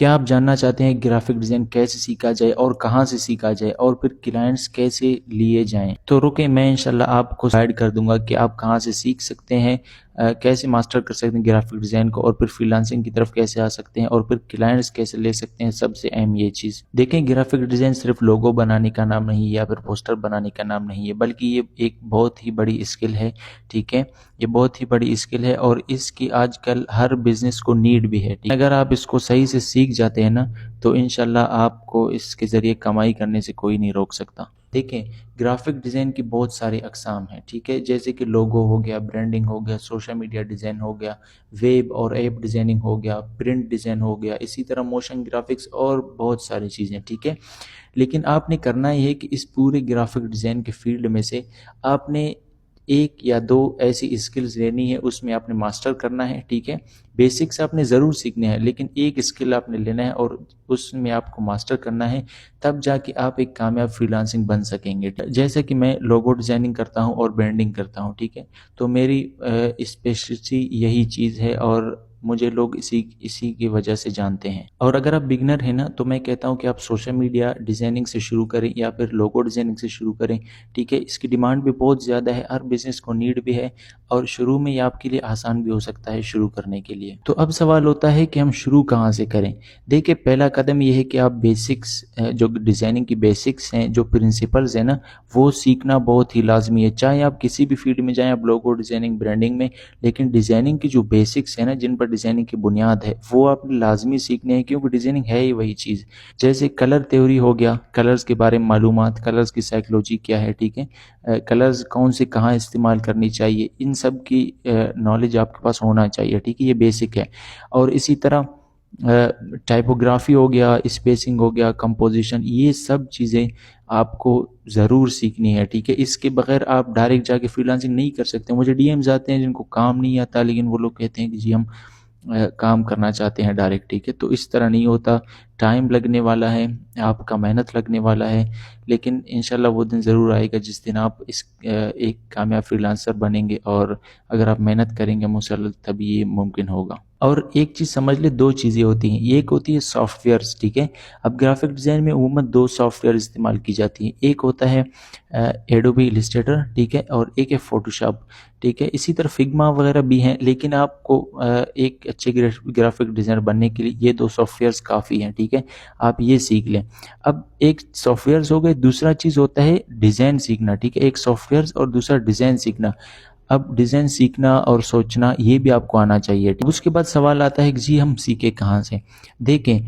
کیا آپ جاننا چاہتے ہیں گرافک ڈیزائن کیسے سیکھا جائے اور کہاں سے سیکھا جائے اور پھر کلائنٹس کیسے لیے جائیں؟ تو رکیں، میں انشاءاللہ آپ کو گائیڈ کر دوں گا کہ آپ کہاں سے سیکھ سکتے ہیں، کیسے ماسٹر کر سکتے ہیں گرافک ڈیزائن کو، اور پھر فری لانسنگ کی طرف کیسے آ سکتے ہیں، اور پھر کلائنٹس کیسے لے سکتے ہیں۔ سب سے اہم یہ چیز دیکھیں، گرافک ڈیزائن صرف لوگو بنانے کا نام نہیں یا پھر پوسٹر بنانے کا نام نہیں ہے، بلکہ یہ ایک بہت ہی بڑی اسکل ہے، ٹھیک ہے؟ یہ بہت ہی بڑی اسکل ہے اور اس کی آج کل ہر بزنس کو نیڈ بھی ہے۔ اگر آپ اس کو صحیح سے سیکھ جاتے ہیں نا تو انشاءاللہ آپ کو اس کے ذریعے کمائی کرنے سے کوئی نہیں روک سکتا۔ دیکھیں، گرافک ڈیزائن کی بہت ساری اقسام ہیں، ٹھیک ہے؟ جیسے کہ لوگو ہو گیا، برانڈنگ ہو گیا، سوشل میڈیا ڈیزائن ہو گیا، ویب اور ایپ ڈیزائننگ ہو گیا، پرنٹ ڈیزائن ہو گیا، اسی طرح موشن گرافکس اور بہت ساری چیزیں، ٹھیک ہے؟ لیکن آپ نے کرنا یہ ہے کہ اس پورے گرافک ڈیزائن کے فیلڈ میں سے آپ نے ایک یا دو ایسی اسکلز لینی ہے، اس میں آپ نے ماسٹر کرنا ہے، ٹھیک ہے؟ بیسکس آپ نے ضرور سیکھنے ہیں، لیکن ایک اسکل آپ نے لینا ہے اور اس میں آپ کو ماسٹر کرنا ہے، تب جا کے آپ ایک کامیاب فری لانسنگ بن سکیں گے۔ جیسے کہ میں لوگو ڈیزائننگ کرتا ہوں اور برانڈنگ کرتا ہوں، ٹھیک ہے؟ تو میری اسپیشلٹی یہی چیز ہے اور مجھے لوگ اسی کی وجہ سے جانتے ہیں۔ اور اگر آپ بگنر ہیں نا تو میں کہتا ہوں کہ آپ سوشل میڈیا ڈیزائننگ سے شروع کریں یا پھر لوگو ڈیزائننگ سے شروع کریں، ٹھیک ہے؟ اس کی ڈیمانڈ بھی بہت زیادہ ہے، ہر بزنس کو نیڈ بھی ہے اور شروع میں یہ آپ کے لیے آسان بھی ہو سکتا ہے شروع کرنے کے لیے۔ تو اب سوال ہوتا ہے کہ ہم شروع کہاں سے کریں؟ دیکھیں، پہلا قدم یہ ہے کہ آپ بیسکس، جو ڈیزائننگ کی بیسکس ہیں، جو پرنسپلز ہیں نا، وہ سیکھنا بہت ہی لازمی ہے۔ چاہے آپ کسی بھی فیلڈ میں جائیں، آپ لوگو ڈیزائننگ، برانڈنگ میں، لیکن ڈیزائننگ کی جو بیسکس ہیں نا، جن پر ڈیزائننگ کی بنیاد ہے، وہ آپ نے لازمی سیکھنے ہیں، کیونکہ ڈیزائننگ ہے ہی وہی چیز۔ جیسے کلر تھیوری ہو گیا، کلرز کے بارے میں معلومات، کلرز کی سائیکلوجی کیا ہے، ٹھیک ہے؟ کلرز کون سے کہاں استعمال کرنی چاہیے، ان سب کی نالج آپ کے پاس ہونا چاہیے، ٹھیک ہے؟ یہ بیسک ہے۔ اور اسی طرح ٹائپوگرافی ہو گیا، اسپیسنگ ہو گیا، کمپوزیشن، یہ سب چیزیں آپ کو ضرور سیکھنی ہے، ٹھیک ہے؟ اس کے بغیر آپ ڈائریکٹ جا کے فری لانسنگ نہیں کر سکتے۔ مجھے ڈی ایمز آتے ہیں جن کو کام نہیں آتا، لیکن وہ لوگ کہتے ہیں کہ جی ہم کام کرنا چاہتے ہیں ڈائریکٹ، ٹھیک ہے؟ تو اس طرح نہیں ہوتا، ٹائم لگنے والا ہے، آپ کا محنت لگنے والا ہے، لیکن انشاءاللہ وہ دن ضرور آئے گا جس دن آپ ایک کامیاب فری لانسر بنیں گے، اور اگر آپ محنت کریں گے مسلسل تبھی یہ ممکن ہوگا۔ اور ایک چیز سمجھ لے، دو چیزیں ہوتی ہیں، ایک ہوتی ہے سافٹ ویئرز، ٹھیک ہے؟ اب گرافک ڈیزائن میں عموماً دو سافٹ ویئر استعمال کی جاتی ہیں، ایک ہوتا ہے ایڈوبی السٹریٹر، ٹھیک ہے؟ اور ایک ہے فوٹوشاپ، ٹھیک ہے؟ اسی طرح فگما وغیرہ بھی ہیں، لیکن آپ کو ایک اچھے گرافک ڈیزائنر بننے کے لیے یہ دو سافٹ ویئرز کافی ہیں، ٹھیک ہے؟ آپ یہ سیکھ لیں۔ اب ایک سافٹ ویئرز ہو گئے، دوسرا چیز ہوتا ہے ڈیزائن سیکھنا، ٹھیک ہے؟ ایک سافٹ ویئرز اور دوسرا ڈیزائن سیکھنا۔ اب ڈیزائن سیکھنا اور سوچنا یہ بھی آپ کو آنا چاہیے۔ اس کے بعد سوال آتا ہے کہ جی ہم سیکھیں کہاں سے؟ دیکھیں،